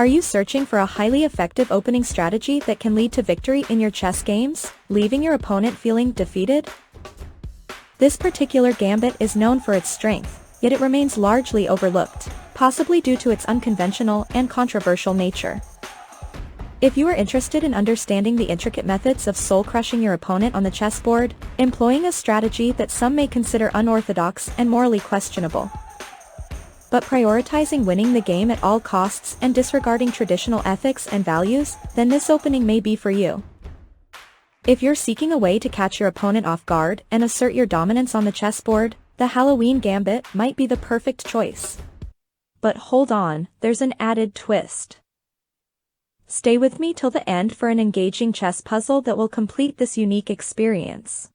Are you searching for a highly effective opening strategy that can lead to victory in your chess games, leaving your opponent feeling defeated? This particular gambit is known for its strength, yet it remains largely overlooked, possibly due to its unconventional and controversial nature. If you are interested in understanding the intricate methods of soul-crushing your opponent on the chessboard, employing a strategy that some may consider unorthodox and morally questionable, but prioritizing winning the game at all costs and disregarding traditional ethics and values, then this opening may be for you. If you're seeking a way to catch your opponent off guard and assert your dominance on the chessboard, the Halloween Gambit might be the perfect choice. But hold on, there's an added twist. Stay with me till the end for an engaging chess puzzle that will complete this unique experience.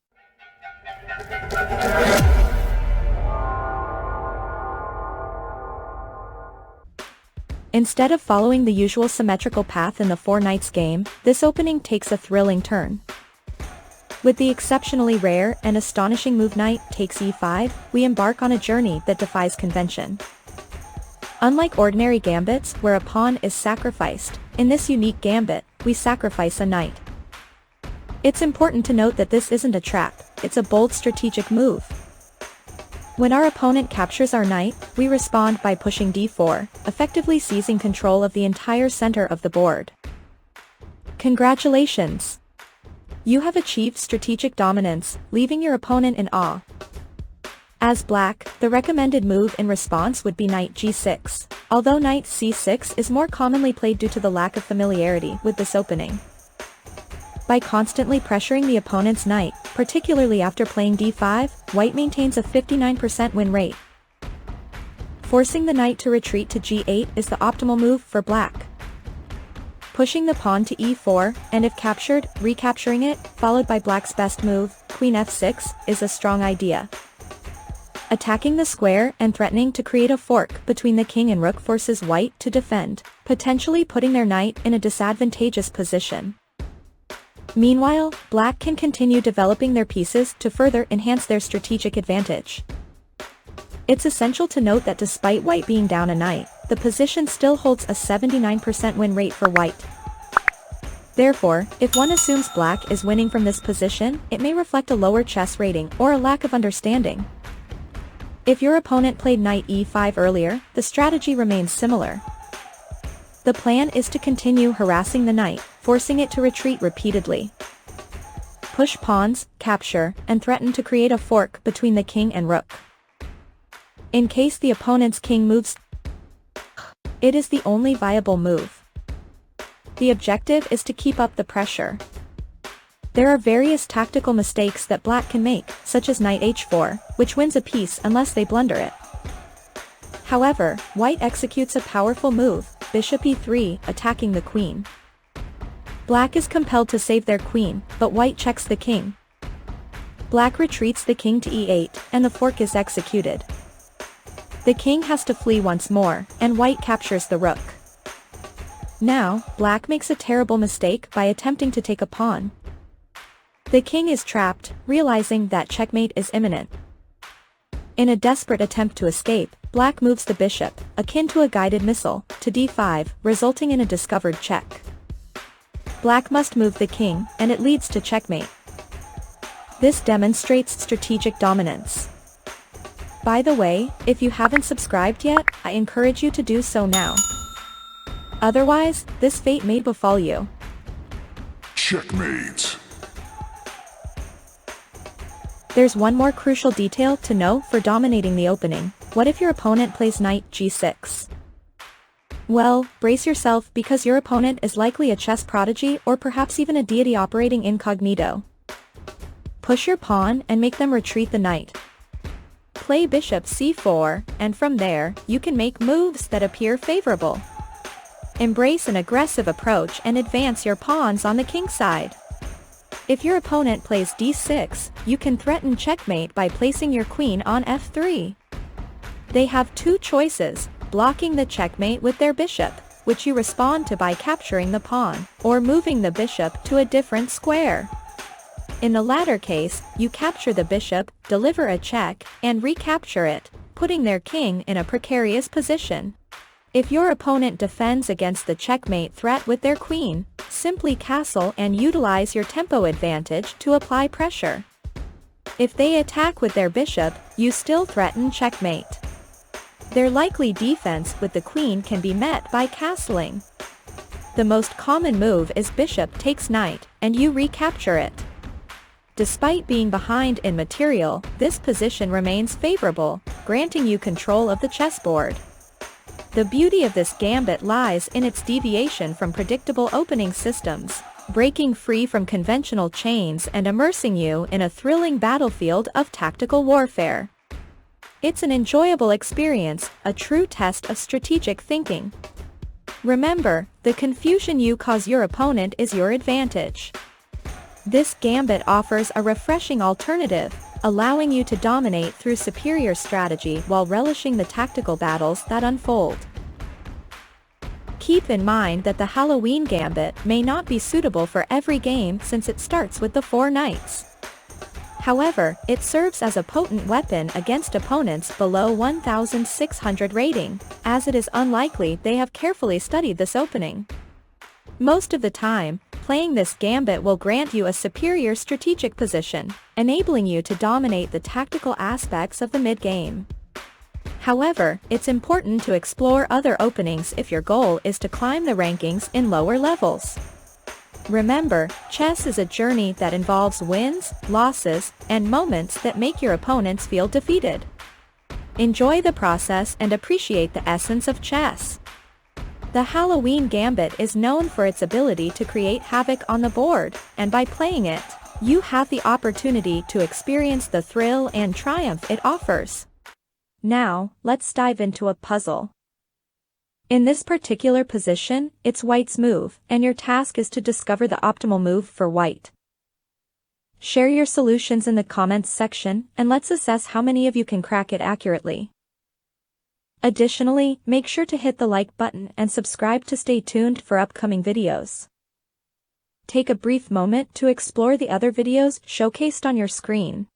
Instead of following the usual symmetrical path in the Four Knights game, this opening takes a thrilling turn. With the exceptionally rare and astonishing move Knight takes e5, we embark on a journey that defies convention. Unlike ordinary gambits where a pawn is sacrificed, in this unique gambit, we sacrifice a knight. It's important to note that this isn't a trap, it's a bold strategic move. When our opponent captures our knight, we respond by pushing d4, effectively seizing control of the entire center of the board. Congratulations! You have achieved strategic dominance, leaving your opponent in awe. As black, the recommended move in response would be knight g6, although knight c6 is more commonly played due to the lack of familiarity with this opening. By constantly pressuring the opponent's knight, particularly after playing d5, white maintains a 59% win rate. Forcing the knight to retreat to g8 is the optimal move for black. Pushing the pawn to e4, and if captured, recapturing it, followed by black's best move, queen f6, is a strong idea. Attacking the square and threatening to create a fork between the king and rook forces white to defend, potentially putting their knight in a disadvantageous position. Meanwhile, black can continue developing their pieces to further enhance their strategic advantage. It's essential to note that despite white being down a knight, the position still holds a 79% win rate for white. Therefore, if one assumes black is winning from this position, it may reflect a lower chess rating or a lack of understanding. If your opponent played knight e5 earlier, the strategy remains similar. The plan is to continue harassing the knight, forcing it to retreat repeatedly. Push pawns, capture, and threaten to create a fork between the king and rook. In case the opponent's king moves, it is the only viable move. The objective is to keep up the pressure. There are various tactical mistakes that black can make, such as knight h4, which wins a piece unless they blunder it. However, white executes a powerful move, bishop e3, attacking the queen. Black is compelled to save their queen, but white checks the king. Black retreats the king to e8, and the fork is executed. The king has to flee once more, and white captures the rook. Now, black makes a terrible mistake by attempting to take a pawn. The king is trapped, realizing that checkmate is imminent. In a desperate attempt to escape, black moves the bishop, akin to a guided missile, to d5, resulting in a discovered check. Black must move the king, and it leads to checkmate. This demonstrates strategic dominance. By the way, if you haven't subscribed yet, I encourage you to do so now. Otherwise, this fate may befall you. Checkmate. There's one more crucial detail to know for dominating the opening. What if your opponent plays knight g6? Well, brace yourself because your opponent is likely a chess prodigy or perhaps even a deity operating incognito. Push your pawn and make them retreat the knight. Play bishop c4, and from there, you can make moves that appear favorable. Embrace an aggressive approach and advance your pawns on the king side. If your opponent plays d6, you can threaten checkmate by placing your queen on f3. They have two choices, blocking the checkmate with their bishop, which you respond to by capturing the pawn, or moving the bishop to a different square. In the latter case, you capture the bishop, deliver a check, and recapture it, putting their king in a precarious position. If your opponent defends against the checkmate threat with their queen, simply castle and utilize your tempo advantage to apply pressure. If they attack with their bishop, you still threaten checkmate. Their likely defense with the queen can be met by castling. The most common move is bishop takes knight, and you recapture it. Despite being behind in material, this position remains favorable, granting you control of the chessboard. The beauty of this gambit lies in its deviation from predictable opening systems, breaking free from conventional chains and immersing you in a thrilling battlefield of tactical warfare. It's an enjoyable experience, a true test of strategic thinking. Remember, the confusion you cause your opponent is your advantage. This gambit offers a refreshing alternative, allowing you to dominate through superior strategy while relishing the tactical battles that unfold. Keep in mind that the Halloween Gambit may not be suitable for every game since it starts with the 4 knights. However, it serves as a potent weapon against opponents below 1,600 rating, as it is unlikely they have carefully studied this opening. Most of the time, playing this gambit will grant you a superior strategic position, enabling you to dominate the tactical aspects of the mid-game. However, it's important to explore other openings if your goal is to climb the rankings in lower levels. Remember, chess is a journey that involves wins, losses, and moments that make your opponents feel defeated. Enjoy the process and appreciate the essence of chess. The Halloween Gambit is known for its ability to create havoc on the board, and by playing it, you have the opportunity to experience the thrill and triumph it offers. Now, let's dive into a puzzle. In this particular position, it's white's move, and your task is to discover the optimal move for white. Share your solutions in the comments section, and let's assess how many of you can crack it accurately. Additionally, make sure to hit the like button and subscribe to stay tuned for upcoming videos. Take a brief moment to explore the other videos showcased on your screen.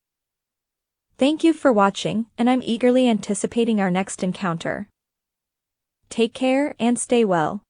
Thank you for watching, and I'm eagerly anticipating our next encounter. Take care and stay well.